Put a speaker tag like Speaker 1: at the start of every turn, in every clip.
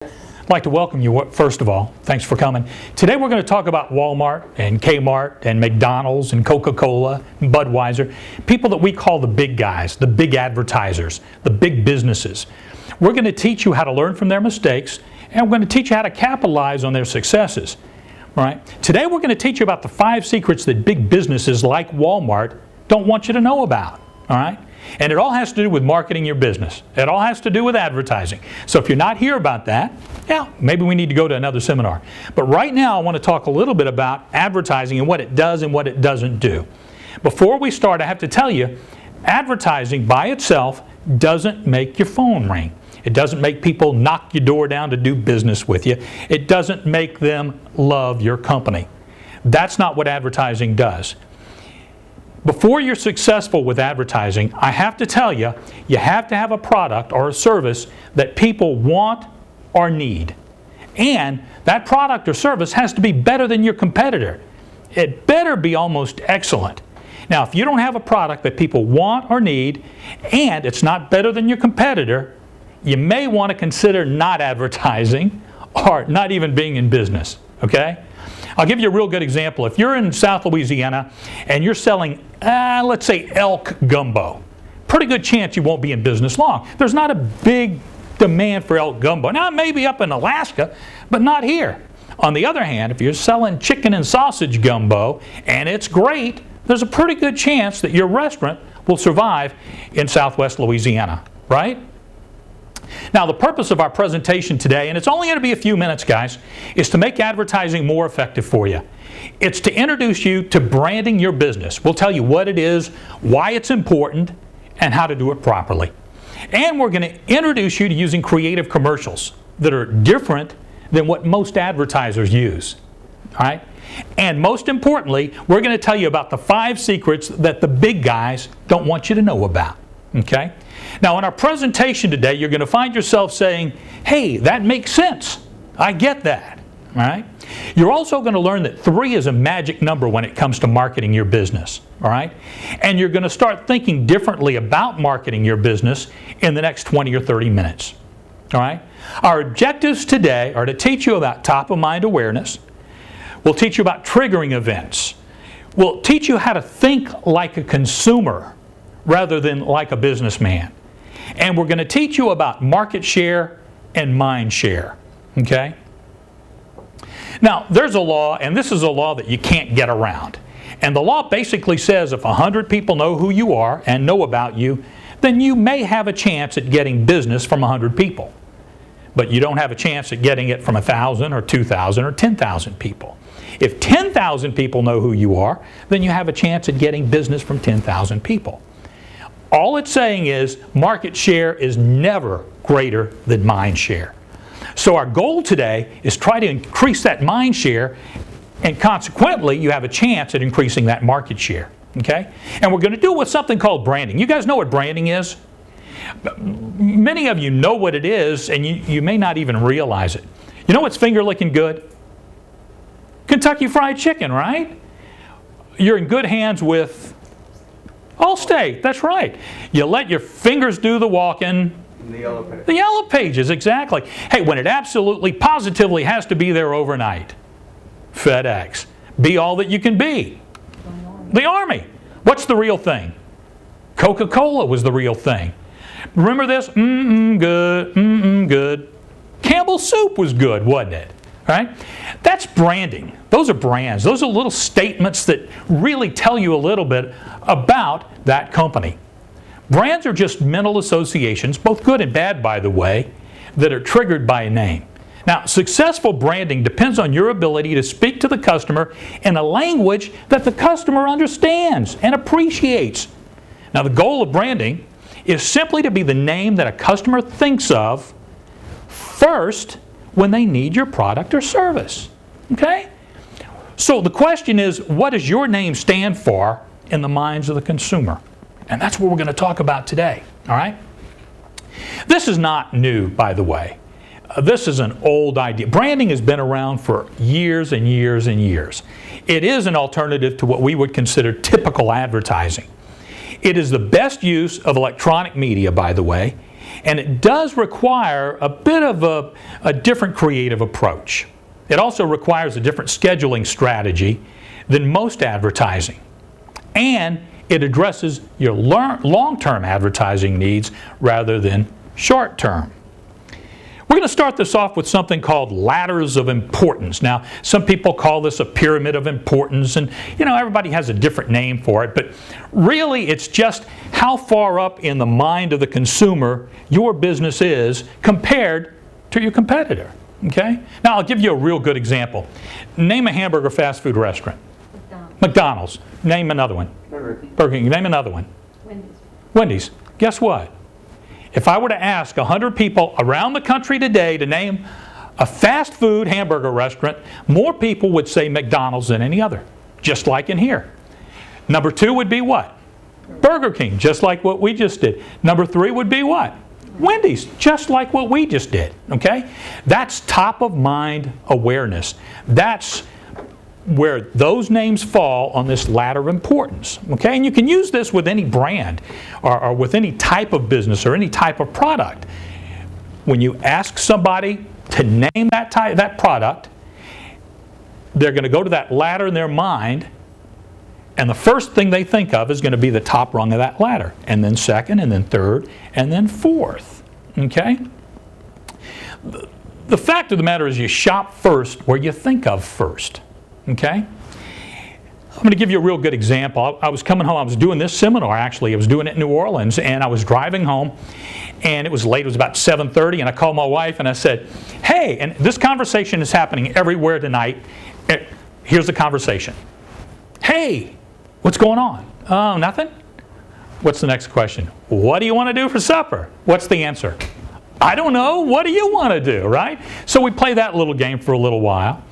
Speaker 1: I'd like to welcome you, first of all. Thanks for coming. Today we're going to talk about Walmart and Kmart and McDonald's and Coca-Cola and Budweiser, people that we call the big guys, the big advertisers, the big businesses. We're going to teach you how to learn from their mistakes, and we're going to teach you how to capitalize on their successes. Right? Today we're going to teach you about the 5 secrets that big businesses like Walmart don't want you to know about. All right? And it all has to do with marketing your business. It all has to do with advertising. So if you're not here about that, yeah, maybe we need to go to another seminar. But right now I want to talk a little bit about advertising and what it does and what it doesn't do. Before we start, I have to tell you, advertising by itself doesn't make your phone ring. It doesn't make people knock your door down to do business with you. It doesn't make them love your company. That's not what advertising does. Before you're successful with advertising, I have to tell you, you have to have a product or a service that people want or need. And that product or service has to be better than your competitor. It better be almost excellent. Now, if you don't have a product that people want or need, and it's not better than your competitor, you may want to consider not advertising or not even being in business. Okay? I'll give you a real good example. If you're in South Louisiana and you're selling, let's say, elk gumbo, pretty good chance you won't be in business long. There's not a big demand for elk gumbo. Now, maybe up in Alaska, but not here. On the other hand, if you're selling chicken and sausage gumbo and it's great, there's a pretty good chance that your restaurant will survive in Southwest Louisiana, right? Now, the purpose of our presentation today, and it's only going to be a few minutes, guys, is to make advertising more effective for you. It's to introduce you to branding your business. We'll tell you what it is, why it's important, and how to do it properly. And we're going to introduce you to using creative commercials that are different than what most advertisers use. All right? And most importantly, we're going to tell you about the 5 secrets that the big guys don't want you to know about. Okay? Now, in our presentation today, you're going to find yourself saying, hey, that makes sense. I get that. All right? You're also going to learn that 3 is a magic number when it comes to marketing your business. All right? And you're going to start thinking differently about marketing your business in the next 20 or 30 minutes. All right? Our objectives today are to teach you about top-of-mind awareness. We'll teach you about triggering events. We'll teach you how to think like a consumer rather than like a businessman. And we're going to teach you about market share and mind share. Okay? Now, there's a law, and this is a law that you can't get around. And the law basically says if 100 people know who you are and know about you, then you may have a chance at getting business from 100 people. But you don't have a chance at getting it from 1,000 or 2,000 or 10,000 people. If 10,000 people know who you are, then you have a chance at getting business from 10,000 people. All it's saying is market share is never greater than mind share. So our goal today is try to increase that mind share, and consequently you have a chance at increasing that market share. Okay? And we're going to do it with something called branding. You guys know what branding is? Many of you know what it is, and you may not even realize it. You know what's finger licking good? Kentucky Fried Chicken, right? You're in good hands with Allstate, that's right. You let your fingers do the walking.
Speaker 2: The yellow pages.
Speaker 1: The yellow pages, exactly. Hey, when it absolutely, positively has to be there overnight. FedEx. Be all that you can be. The Army. What's the real thing? Coca-Cola was the real thing. Remember this? Good. Good. Campbell's soup was good, wasn't it? Right? That's branding. Those are brands. Those are little statements that really tell you a little bit about that company. Brands are just mental associations, both good and bad, by the way, that are triggered by a name. Now, successful branding depends on your ability to speak to the customer in a language that the customer understands and appreciates. Now, the goal of branding is simply to be the name that a customer thinks of first when they need your product or service. Okay? So the question is, what does your name stand for in the minds of the consumer? And that's what we're going to talk about today. All right? This is not new, by the way. This is an old idea. Branding has been around for years and years and years. It is an alternative to what we would consider typical advertising. It is the best use of electronic media, by the way, and it does require a bit of a different creative approach. It also requires a different scheduling strategy than most advertising. And it addresses your long-term advertising needs rather than short-term. We're going to start this off with something called ladders of importance. Now, some people call this a pyramid of importance, and everybody has a different name for it, but really it's just how far up in the mind of the consumer your business is compared to your competitor. Okay? Now, I'll give you a real good example. Name a hamburger fast food restaurant. McDonald's. Name another one. Burger King. Name another one. Wendy's. Guess what? If I were to ask 100 people around the country today to name a fast food hamburger restaurant, more people would say McDonald's than any other, just like in here. Number 2 would be what? Burger King, just like what we just did. Number 3 would be what? Wendy's, just like what we just did. Okay? That's top of mind awareness. That's where those names fall on this ladder of importance. Okay? And you can use this with any brand or with any type of business or any type of product. When you ask somebody to name that product, they're going to go to that ladder in their mind, and the first thing they think of is going to be the top rung of that ladder, and then second, and then third, and then fourth. Okay? The fact of the matter is you shop first where you think of first. Okay? I'm going to give you a real good example. I was coming home. I was doing this seminar, actually. I was doing it in New Orleans, and I was driving home, and it was late. It was about 7:30, and I called my wife, and I said, hey, and this conversation is happening everywhere tonight. Here's the conversation. Hey, what's going on? Oh, nothing? What's the next question? What do you want to do for supper? What's the answer? I don't know. What do you want to do, right? So we play that little game for a little while.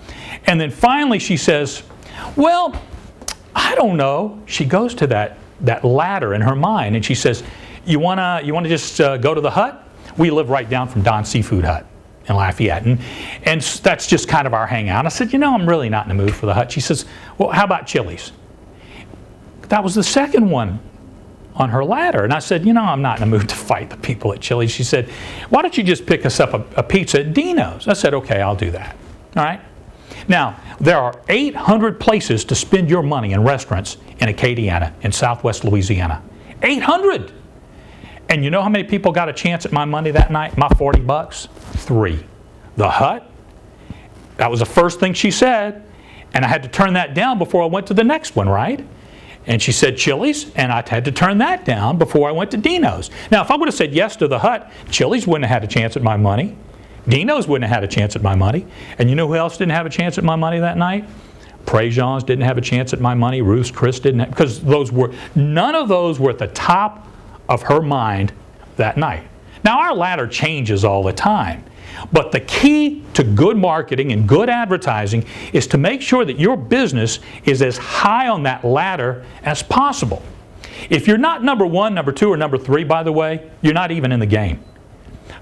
Speaker 1: And then finally she says, well, I don't know. She goes to that ladder in her mind and she says, you wanna just go to the hut? We live right down from Don's Seafood Hut in Lafayette. And that's just kind of our hangout. I said, I'm really not in the mood for the hut. She says, well, how about Chili's? That was the second one on her ladder. And I said, I'm not in the mood to fight the people at Chili's. She said, why don't you just pick us up a pizza at Dino's? I said, okay, I'll do that. All right? Now, there are 800 places to spend your money in restaurants in Acadiana, in southwest Louisiana. 800! And you know how many people got a chance at my money that night, my 40 bucks? 3. The hut, that was the first thing she said, and I had to turn that down before I went to the next one, right? And she said Chili's, and I had to turn that down before I went to Dino's. Now, if I would have said yes to the hut, Chili's wouldn't have had a chance at my money. Dino's wouldn't have had a chance at my money. And you know who else didn't have a chance at my money that night? Prejean's didn't have a chance at my money. Ruth's Chris didn't have, because none of those were at the top of her mind that night. Now, our ladder changes all the time. But the key to good marketing and good advertising is to make sure that your business is as high on that ladder as possible. If you're not number 1, number 2, or number 3, by the way, you're not even in the game.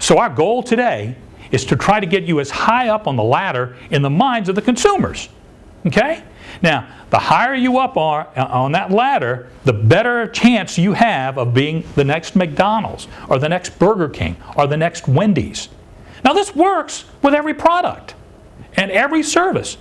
Speaker 1: So our goal today is to try to get you as high up on the ladder in the minds of the consumers. Okay? Now, the higher you up are on that ladder, the better chance you have of being the next McDonald's or the next Burger King or the next Wendy's. Now, this works with every product and every service.